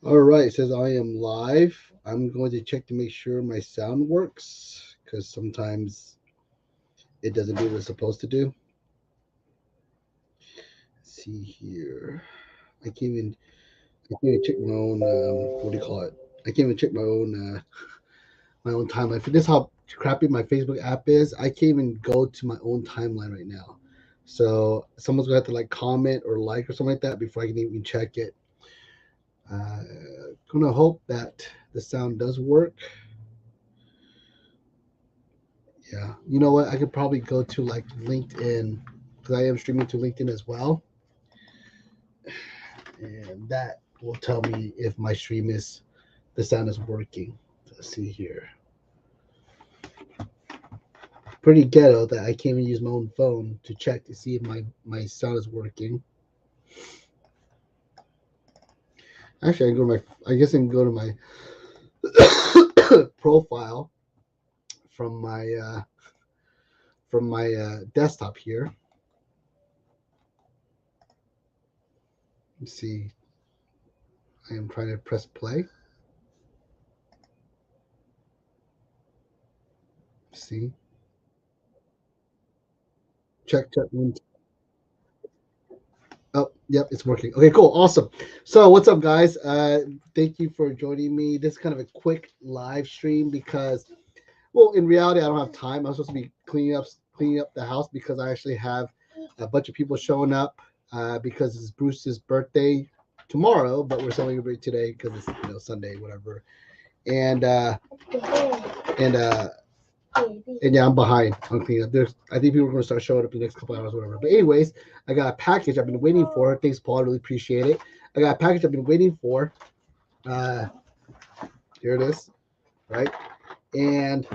All right, it says I am live. I'm going to check to make sure my sound works because sometimes it doesn't do what it's supposed to do. Let's see here. I can't even I can't even check my own what do you call it? I can't even check my own timeline. For this how crappy my Facebook app is, I can't even go to my own timeline right now. So someone's gonna have to like comment or like or something like that before I can even check it. Uh, gonna hope that the sound does work. Yeah, you know what? I could probably go to like LinkedIn because I am streaming to LinkedIn as well, and that will tell me if my stream is the sound is working. Let's see here. Pretty ghetto that I can't even use my own phone to check to see if my sound is working. Actually, I can go to my. I guess I can go to my profile from my desktop here. Let's see. I am trying to press play. See. Check. Oh, yep, it's working. Okay, cool, awesome. So, what's up, guys? Thank you for joining me. This is kind of a quick live stream because, well, in reality, I don't have time. I'm supposed to be cleaning up the house because I actually have a bunch of people showing up because it's Bruce's birthday tomorrow, but we're celebrating today because it's Sunday, whatever. And and uh, and yeah, I'm behind on cleaning up. I think people are going to start showing up in the next couple hours, whatever. But anyways, I got a package I've been waiting for. Thanks, Paul. I really appreciate it. I got a package I've been waiting for. Uh, Here it is, right? And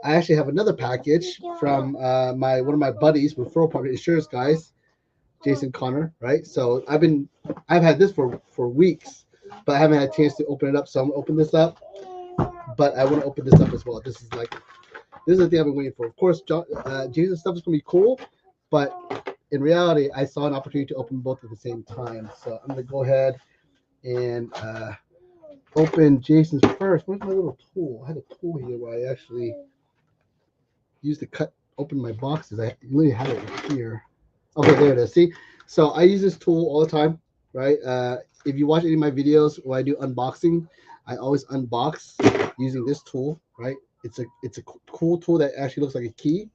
I actually have another package from my one of my buddies, referral partner, insurance guys, Jason Connor, right? So I've had this for weeks, but I haven't had a chance to open it up. So I'm gonna open this up, but I want to open this up as well. This is the thing I've been waiting for. Of course, Jesus stuff is gonna be cool, but in reality, I saw an opportunity to open both at the same time. So I'm gonna go ahead and open Jason's first. Where's my little tool? I had a tool here where I actually used to cut open my boxes. I literally had it here. Okay, there it is. See, so I use this tool all the time, right? If you watch any of my videos where I do unboxing, I always unbox using this tool, right? It's a cool tool that actually looks like a key,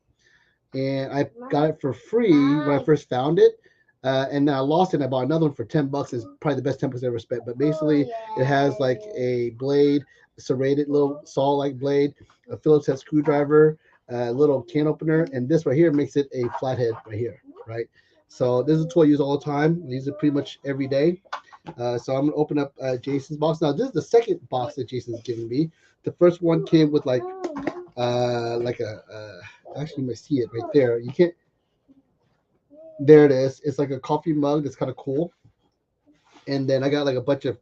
and I got it for free when I first found it. And then I lost it and I bought another one for $10. It's probably the best $10 I ever spent. But basically, it has like a blade, serrated little saw like blade, a Phillips head screwdriver, a little can opener, and this right here makes it a flathead right here, right? So this is a tool I use all the time. I use it pretty much every day. So I'm gonna open up Jason's box. Now this is the second box that Jason's given me. The first one came with like a actually you might see it right there. You can't. There it is. It's like a coffee mug that's kind of cool. And then I got like a bunch of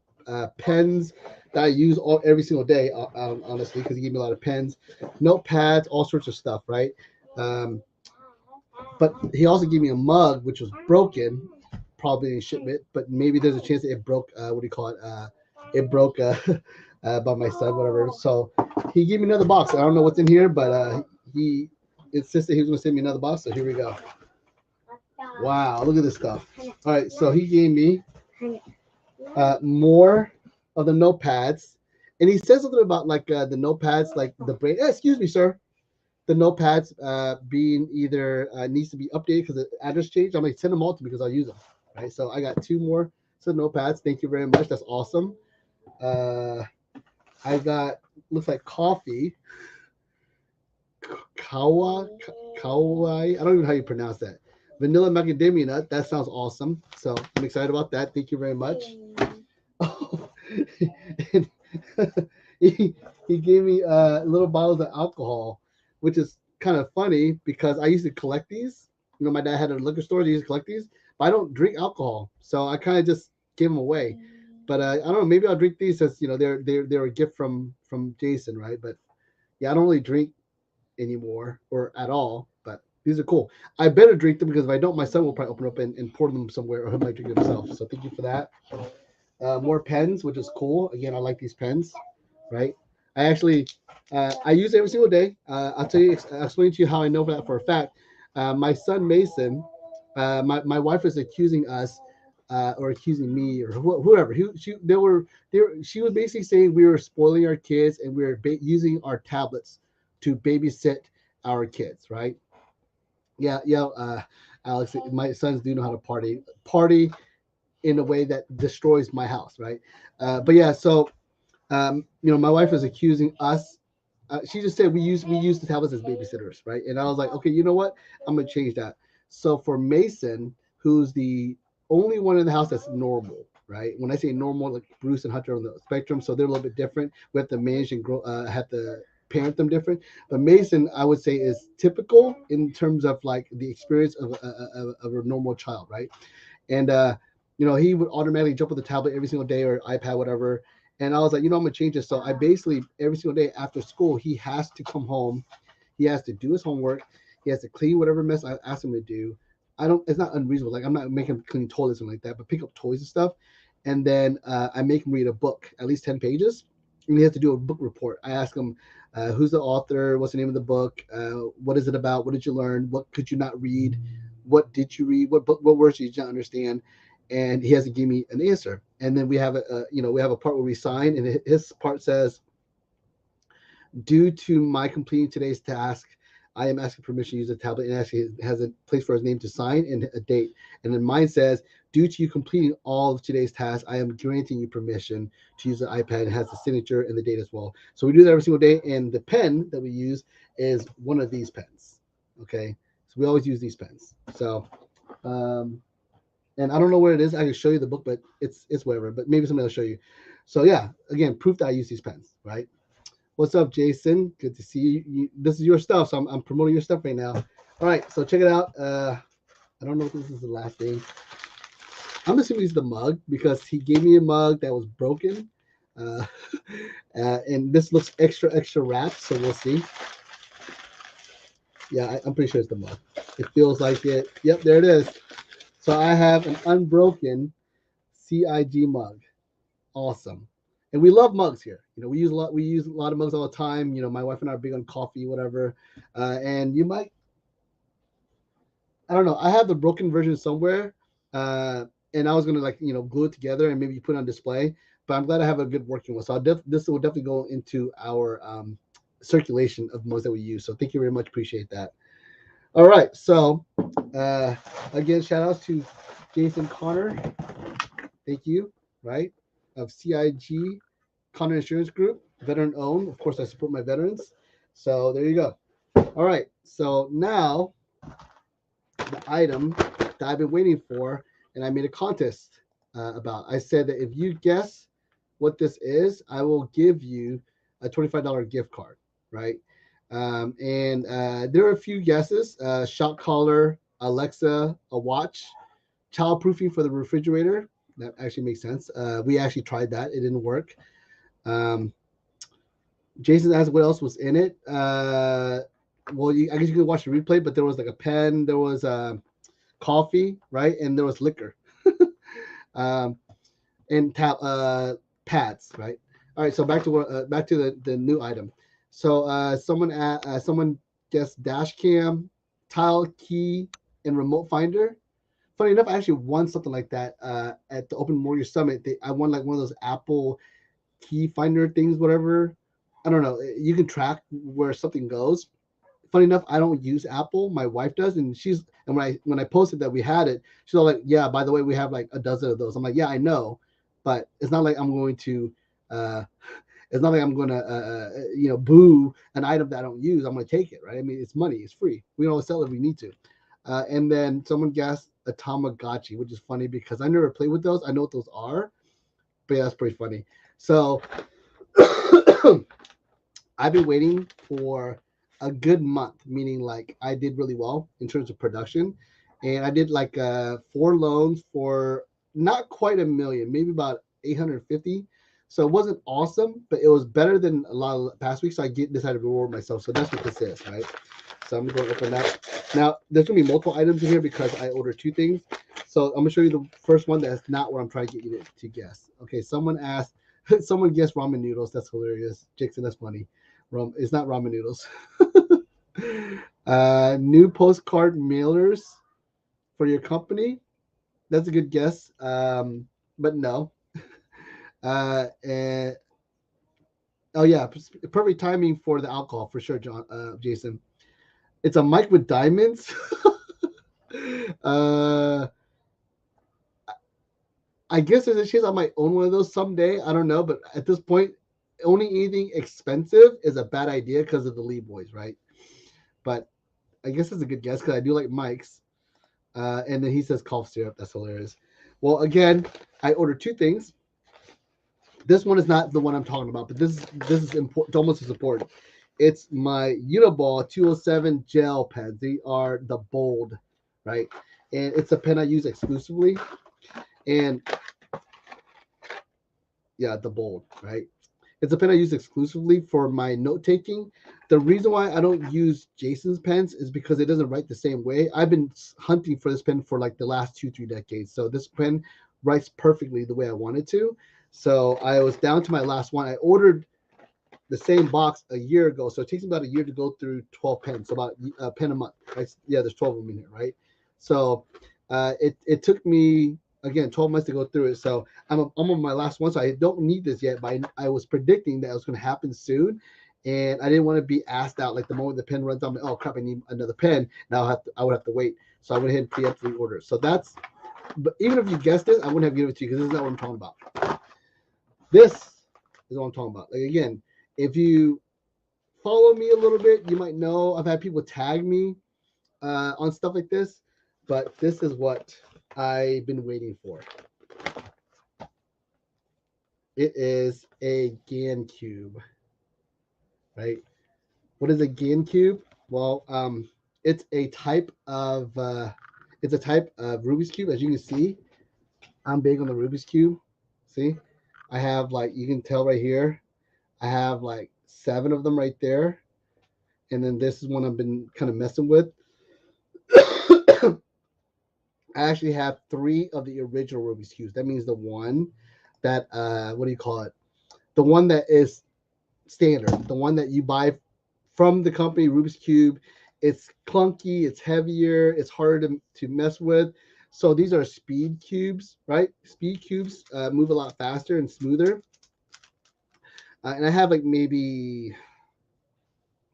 pens that I use every single day. Honestly, because he gave me a lot of pens, notepads, all sorts of stuff, right? Um, but he also gave me a mug which was broken, probably in shipment, but maybe there's a chance that it broke. What do you call it? It broke by my son, whatever. So he gave me another box. I don't know what's in here, but he insisted he was going to send me another box. So here we go. Wow, look at this stuff. All right, so he gave me more of the notepads, and he said something about like the notepads, like the brain. Excuse me, sir. The notepads being either needs to be updated because the address changed. I'm like send them all to me because I'll use them. Right, so I got two more set of notepads. Thank you very much. That's awesome. Uh, I got looks like coffee. Kawa, Kawai. I don't even know how you pronounce that. Vanilla macadamia nut. That sounds awesome. So I'm excited about that. Thank you very much. Oh, and he gave me little bottles of alcohol, which is kind of funny because I used to collect these. My dad had a liquor store. He used to collect these, but I don't drink alcohol, so I kind of just give them away. But I don't know. Maybe I'll drink these since they're a gift from Jason, right? But yeah, I don't really drink anymore or at all. But these are cool. I better drink them because if I don't, my son will probably open up and pour them somewhere, or he might drink it himself. So thank you for that. more pens, which is cool. Again, I like these pens, right? I actually I use it every single day. I'll explain to you how I know that for a fact. My son Mason, my wife is accusing us. Or accusing me or whoever. She was basically saying we were spoiling our kids and we were using our tablets to babysit our kids, right? Yeah, yeah. Alex, my sons do know how to party in a way that destroys my house, right? But yeah, so my wife was accusing us. She just said we use the tablets as babysitters, right? And I was like, okay, you know what? I'm gonna change that. So for Mason, who's the only one in the house that's normal, right? When I say normal, like Bruce and Hunter on the spectrum, so they're a little bit different. We have to manage and grow, have to parent them different. But Mason, I would say, is typical in terms of like the experience of a normal child, right? And he would automatically jump on the tablet every single day or iPad, whatever. And I was like, I'm gonna change this. So I basically every single day after school, he has to come home, he has to do his homework, he has to clean whatever mess I asked him to do. I don't. It's not unreasonable. Like I'm not making him clean toilets and like that, but pick up toys and stuff. And then I make him read a book, at least 10 pages, and he has to do a book report. I ask him, who's the author, what's the name of the book, what is it about, what did you learn, what could you not read, what did you read, what words did you not understand, and he has to give me an answer. And then we have a part where we sign, and his part says, due to my completing today's task, I am asking permission to use the tablet, and actually has a place for his name to sign and a date. And then mine says, due to you completing all of today's tasks, I am granting you permission to use the iPad. It has the signature and the date as well. So we do that every single day. And the pen that we use is one of these pens. Okay. So we always use these pens. So, um, and I don't know where it is. I can show you the book, but it's whatever. But maybe somebody will show you. So yeah, again, proof that I use these pens, right? What's up, Jason? Good to see you. This is your stuff, so I'm promoting your stuff right now. All right, so check it out. I don't know if this is the last thing. I'm assuming it's the mug because he gave me a mug that was broken, uh, and this looks extra wrapped. So we'll see. Yeah, I'm pretty sure it's the mug. It feels like it. Yep, there it is. So I have an unbroken CIG mug. Awesome. And we love mugs here. We use a lot of mugs all the time. My wife and I are big on coffee, whatever. And you might, I don't know. I have the broken version somewhere. And I was gonna like glue it together and maybe put it on display. But I'm glad I have a good working one. So this will definitely go into our circulation of mugs that we use. So thank you very much. Appreciate that. All right. So uh, again, shout out to Jason Connor. Thank you. Right, of CIG Connor Insurance Group, veteran owned. Of course, I support my veterans. So there you go. All right. So now the item that I've been waiting for, and I made a contest about. I said that if you guess what this is, I will give you a $25 gift card. Right. And there are a few guesses: shock collar, Alexa, a watch, childproofing for the refrigerator. That actually makes sense. We actually tried that; it didn't work. Um, Jason asked what else was in it. Well, I guess you could watch the replay, but there was like a pen, there was coffee, right, and there was liquor, um, and pads, right. All right, so back to the new item. So someone guessed dash cam, tile key, and remote finder. Funny enough, I actually won something like that at the Open Mortgage Summit. I won like one of those Apple key finder things, whatever. I don't know. You can track where something goes. Funny enough, I don't use Apple. My wife does, and when I posted that we had it, she's all like, "Yeah, by the way, we have like a dozen of those." I'm like, "Yeah, I know, but it's not like I'm going to." Uh, it's not like I'm going to, boo an item that I don't use. I'm going to take it, right? I mean, it's money. It's free. We don't sell it if we need to. And then someone guessed a Tamagotchi, which is funny because I never played with those. I know what those are, but yeah, that's pretty funny. So I've been waiting for a good month, meaning like I did really well in terms of production. And I did like 4 loans for not quite a million, maybe about 850. So it wasn't awesome, but it was better than a lot of past weeks. So I decided to reward myself. So that's what this is, right? So I'm going to open that. Now, there's going to be multiple items in here because I ordered two things. So I'm going to show you the first one that's not what I'm trying to get you to guess. Okay, someone asked, someone guessed ramen noodles. That's hilarious. Jackson, that's funny. It's not ramen noodles. New postcard mailers for your company. That's a good guess. But no. And oh yeah, perfect timing for the alcohol for sure, John. Jason. It's a mic with diamonds. uh, I guess there's a chance I might own one of those someday. I don't know, but at this point, owning anything expensive is a bad idea because of the Lee boys, right? But I guess it's a good guess because I do like mics. And then he says cough syrup. That's hilarious. Well, again, I ordered two things. This one is not the one I'm talking about, but this is important, almost as important. It's my Uniball 207 gel pens. They are the bold, right? And it's a pen I use exclusively. And yeah, the bold, right? It's a pen I use exclusively for my note taking. The reason why I don't use Jason's pens is because it doesn't write the same way. I've been hunting for this pen for like the last 2-3 decades. So this pen writes perfectly the way I wanted to. So I was down to my last one. I ordered the same box a year ago. So it takes about a year to go through 12 pens, so about a pen a month. Right? Yeah, there's 12 of them in here, right? So it took me again 12 months to go through it. So I'm on my last one, so I don't need this yet. But I was predicting that it was going to happen soon, and I didn't want to be asked out. Like the moment the pen runs out, I'm like, oh crap, I need another pen. Now I would have to wait. So I went ahead and preemptively ordered. So that's. But even if you guessed this, I wouldn't have given it to you because this is not what I'm talking about. This is what I'm talking about. Like again, if you follow me a little bit, you might know I've had people tag me on stuff like this, but this is what I've been waiting for. It is a GAN cube, right? What is a GAN cube? Well, it's a type of Rubik's cube. As you can see, I'm big on the Rubik's cube. See, I have like you can tell right here, I have like 7 of them right there, and then this is one I've been kind of messing with. I actually have 3 of the original Rubik's cubes. That means the one that what do you call it? The one that is standard, the one that you buy from the company Rubik's Cube. It's clunky, it's heavier, it's harder to mess with. So these are speed cubes, right? Speed cubes move a lot faster and smoother. And I have like maybe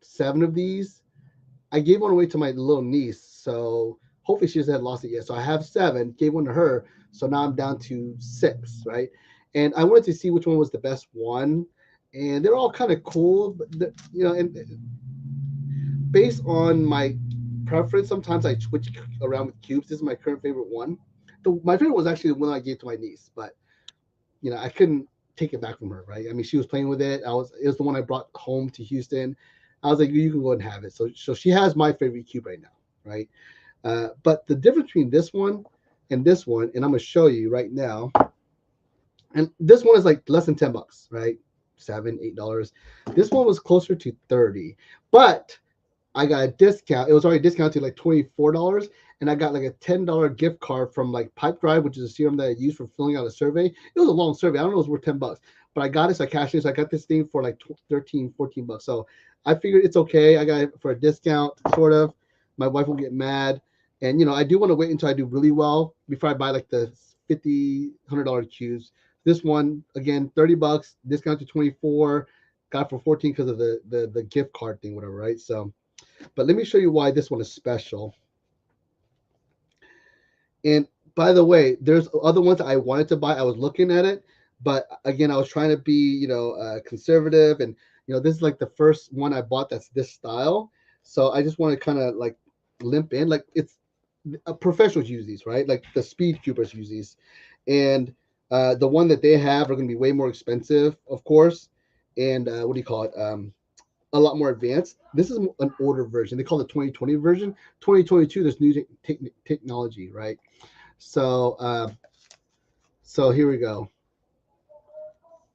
7 of these. I gave one away to my little niece, so hopefully she hasn't lost it yet. So I have 7, gave one to her, so now I'm down to 6, right? And I wanted to see which one was the best one, and they're all kind of cool, but and based on my preference, sometimes I switch around with cubes. This is my current favorite one. My favorite was actually the one I gave to my niece, but I couldn't take it back from her, right? I mean, she was playing with it. It was the one I brought home to Houston. I was like, you can go ahead and have it. So she has my favorite cube right now, right? But the difference between this one and this one, and I'm gonna show you right now. And this one is like less than $10, right? $7, $8. This one was closer to 30, but I got a discount. It was already discounted to like $24, and I got like a $10 gift card from like Pipe Drive, which is a serum that I use for filling out a survey. It was a long survey. I don't know if it was worth $10, but I got it, so I cashed it. So I got this thing for like 13, $14. So I figured it's okay. I got it for a discount, sort of. My wife will get mad, and I do want to wait until I do really well before I buy like the $50, $100 cubes. This one again, $30, discount to 24. Got it for 14 because of the gift card thing, whatever, right? So. But let me show you why this one is special. And by the way, there's other ones I wanted to buy. I was looking at it, but again, I was trying to be, conservative. And, this is like the first one I bought that's this style. So I just want to kind of like limp in. Like it's professionals use these, right? Like the speed cubers use these. And the one that they have are going to be way more expensive, of course. And what do you call it? A lot more advanced. This is an older version. They call it 2020 version. 2022, there's new technology, right? So, so here we go.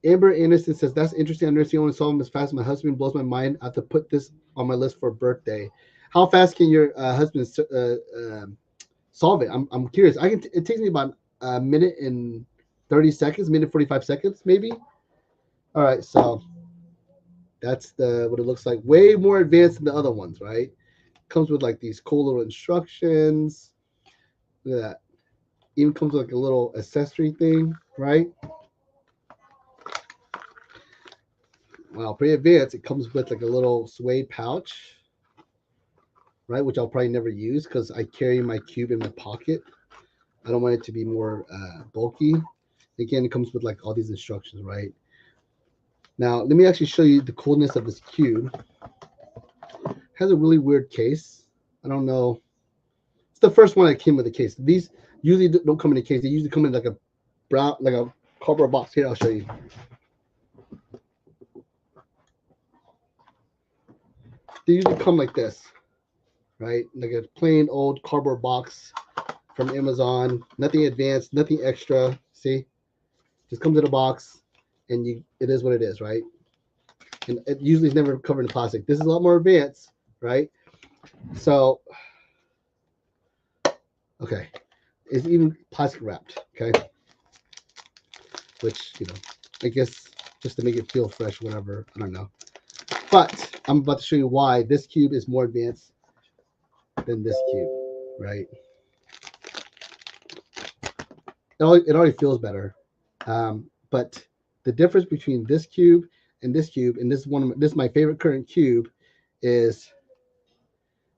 Amber Anderson says, that's interesting. I never seen anyone solve them as fast as my husband. Blows my mind. I have to put this on my list for birthday. How fast can your husband solve it? I'm curious. It takes me about a minute and 30 seconds, minute 45 seconds, maybe. All right, so that's the what it looks like. Way more advanced than the other ones, right? Comes with like these cool little instructions. Look at that. Even comes with like a little accessory thing, right? Wow, pretty advanced. It comes with like a little suede pouch, right? Which I'll probably never use because I carry my cube in my pocket. I don't want it to be more bulky. Again, it comes with like all these instructions, right? Now, let me actually show you the coolness of this cube. It has a really weird case. I don't know. It's the first one that came with a case. These usually don't come in a case. They usually come in like a brown, like a cardboard box. Here, I'll show you. They usually come like this, right? Like a plain old cardboard box from Amazon. Nothing advanced, nothing extra. See, just comes in a box, and it is what it is, right? And it usually is never covered in plastic. This is a lot more advanced, right? So, okay, it's even plastic wrapped, okay? Which I guess just to make it feel fresh, whatever. I don't know. But I'm about to show you why this cube is more advanced than this cube, right? It already feels better. But the difference between this cube, and this is my favorite current cube, is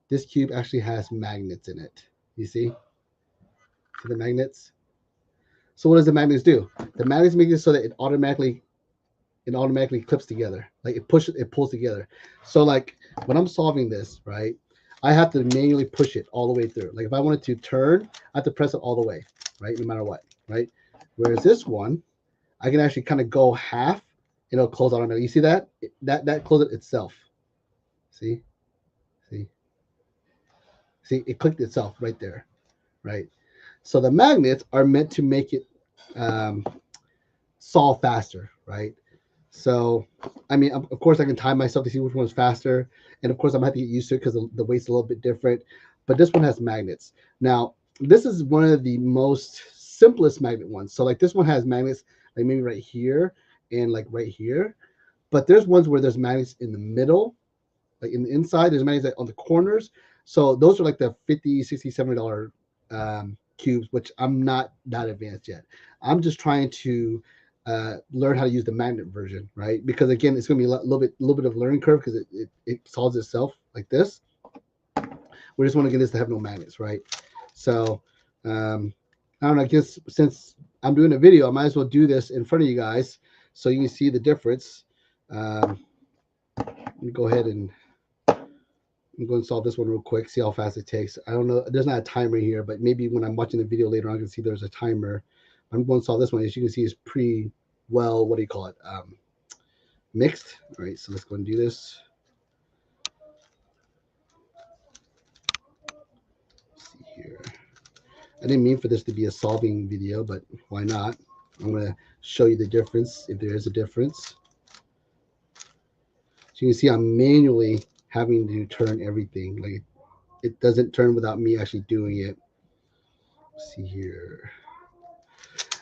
this cube actually has magnets in it. You see the magnets? So what does the magnets do? The magnets make it so that it automatically clips together. Like it pulls together. So like when I'm solving this, right, I have to manually push it all the way through. Like if I wanted to turn, I have to press it all the way, right, no matter what, right? Whereas this one, I can actually kind of go half, and it'll close automatically. You see that? That closes it itself. See, see, see. It clicked itself right there, right? So the magnets are meant to make it um, solve faster, right? So, I mean, of course, I can time myself to see which one's faster, and of course, I'm gonna have to get used to it because the weight's a little bit different. But this one has magnets. Now, this is one of the most simplest magnet ones. So, like this one has magnets, like maybe right here and like right here. But there's ones where there's magnets in the middle, like in the inside. There's magnets on the corners. So those are like the 50, 60, $70 cubes, which I'm not that advanced yet. I'm just trying to learn how to use the magnet version, right? Because again, it's going to be a little bit of a learning curve because it solves itself like this. We just want to get this to have no magnets, right? So I don't know. I guess since I'm doing a video, I might as well do this in front of you guys so you can see the difference. Let me go ahead and I'm going to solve this one real quick, see how fast it takes. I don't know. There's not a timer here, but maybe when I'm watching the video later on, I can see there's a timer. I'm going to solve this one. As you can see, it's pretty well, what do you call it? Mixed. All right, so let's go and do this. Let's see here. I didn't mean for this to be a solving video, but why not? I'm going to show you the difference, if there is a difference. So you can see I'm manually having to turn everything. Like it doesn't turn without me actually doing it. Let's see here.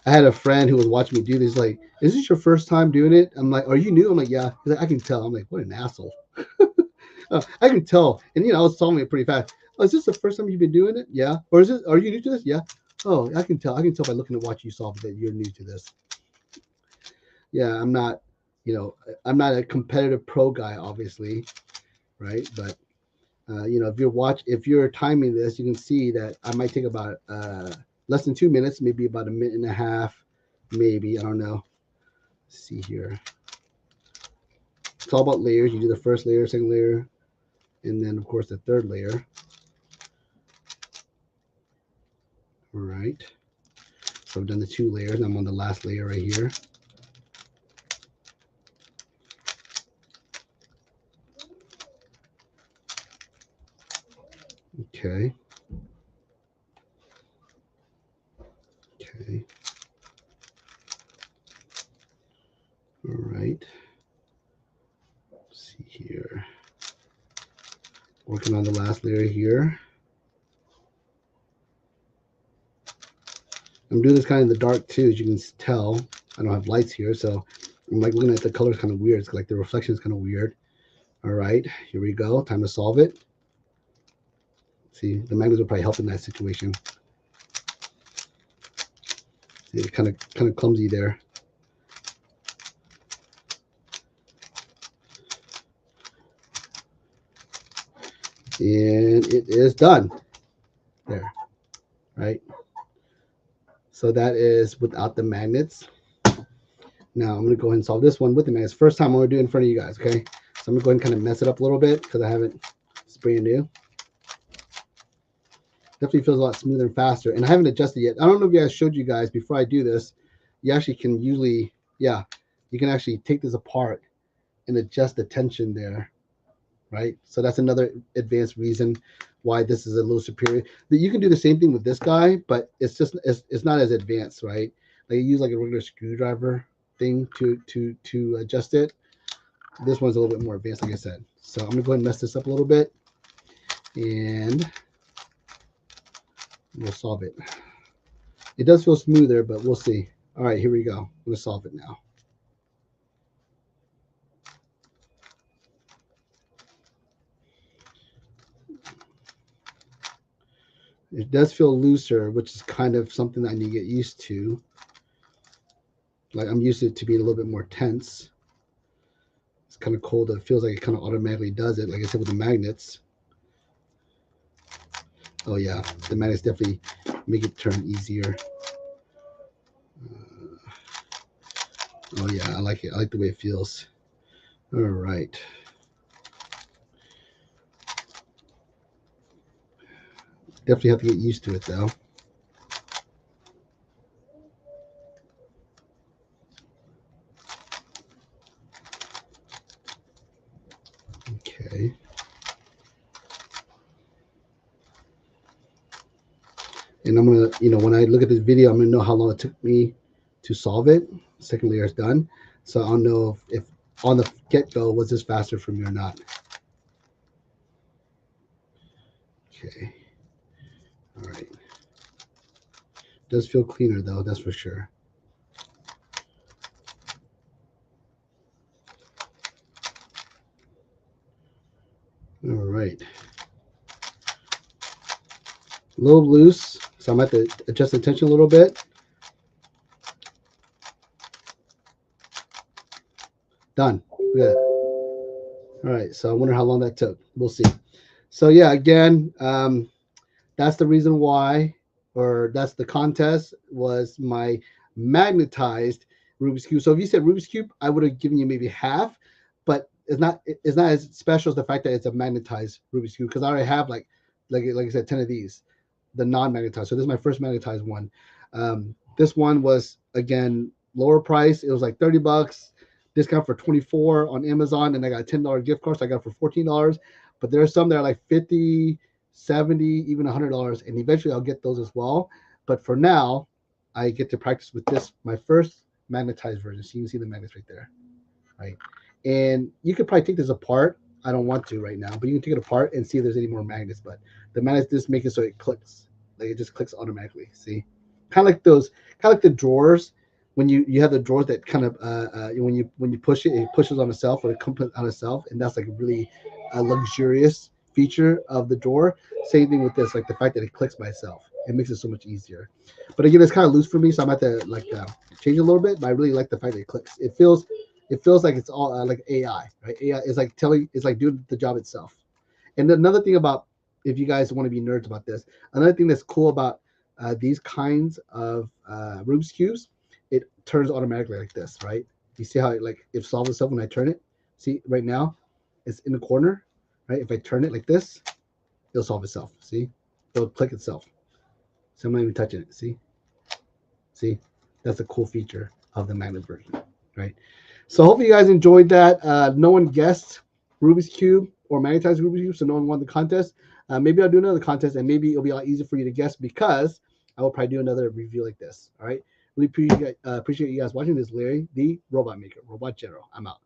I had a friend who was watching me do this. Like, is this your first time doing it? I'm like, are you new? I'm like, yeah. He's like, I can tell. I'm like, what an asshole. I can tell. And I was solving it pretty fast. Oh, is this the first time you've been doing it? Yeah. Or are you new to this? Yeah. Oh, I can tell. I can tell by looking at watch you solve that you're new to this. Yeah, I'm not. I'm not a competitive pro guy, obviously, right? But if you're timing this, you can see that I might take about less than 2 minutes, maybe about a minute and a half, maybe. I don't know. Let's see here. It's all about layers. You do the first layer, second layer, and then of course the third layer. All right. So I've done the 2 layers. And I'm on the last layer right here. Okay. Okay. All right. Let's see here. Working on the last layer here. I'm doing this kind of in the dark too, as you can tell. I don't have lights here, so I'm like looking at the colors kind of weird. It's like the reflection is kind of weird. All right, here we go. Time to solve it. See, the magnets will probably help in that situation. See, kind of clumsy there. And it is done. There, right? So that is without the magnets. Now I'm going to go ahead and solve this one with the magnets. First time I'm going to do it in front of you guys, okay? So I'm going to go ahead and kind of mess it up a little bit because I haven't, it's brand new. Definitely feels a lot smoother and faster. And I haven't adjusted yet. I don't know if you guys showed you guys before I do this. You actually can usually, yeah, you can actually take this apart and adjust the tension there, right? So that's another advanced reason why this is a little superior. You can do the same thing with this guy, but it's just it's not as advanced, right? Like you use like a regular screwdriver thing to adjust it. This one's a little bit more advanced, like I said. So I'm gonna go ahead and mess this up a little bit, and we'll solve it. It does feel smoother, but we'll see. All right, here we go. I'm gonna solve it now. It does feel looser, which is kind of something that I need to get used to. Like I'm used to it to being a little bit more tense. It's kind of cold. It feels like it kind of automatically does it, like I said with the magnets. Oh yeah, the magnets definitely make it turn easier. Oh yeah, I like it. I like the way it feels. All right. Definitely have to get used to it though. Okay. And I'm gonna, when I look at this video, I'm gonna know how long it took me to solve it. Second layer is done, so I'll know if on the get-go was this faster for me or not. Okay. All right. Does feel cleaner though, that's for sure. All right. A little loose, so I might have to adjust the tension a little bit. Done. Good. All right, so I wonder how long that took. We'll see. So yeah, again, that's the reason why, or that's the contest, was my magnetized Rubik's Cube. So if you said Rubik's Cube, I would have given you maybe half, but it's not as special as the fact that it's a magnetized Rubik's Cube, because I already have like I said, 10 of these, the non-magnetized. So this is my first magnetized one. This one was, again, lower price. It was like $30, discount for 24 on Amazon, and I got a $10 gift card, so I got it for $14. But there are some that are like 50, 70, even $100, and eventually I'll get those as well. But for now, I get to practice with this, my first magnetized version. So you can see the magnets right there, right? And you could probably take this apart. I don't want to right now, but you can take it apart and see if there's any more magnets. But the magnets just make it so it clicks, like it just clicks automatically. See, kind of like the drawers. When you have the drawers that kind of when you push it, it pushes on itself, or it comes on itself, and that's like a really luxurious feature of the drawer. Same thing with this, like the fact that it clicks by itself. It makes it so much easier. But again, it's kind of loose for me, so I'm at to change it a little bit. But I really like the fact that it clicks. It feels like it's all like AI, right? AI is like it's like doing the job itself. And another thing about, if you guys want to be nerds about this, another thing that's cool about these kinds of Rubik's cubes, it turns automatically like this, right? You see how it solves itself when I turn it? See, right now, it's in the corner, right? If I turn it like this, it'll solve itself. See, it'll click itself. So I'm not even touching it. See, that's a cool feature of the magnet version, right? So hopefully you guys enjoyed that. No one guessed Rubik's Cube or magnetized Rubik's Cube, so no one won the contest. Maybe I'll do another contest, and maybe it'll be a lot easier for you to guess, because I will probably do another review like this. All right. Really appreciate you guys watching. This is Larry, the Robot Maker, Robot General. I'm out.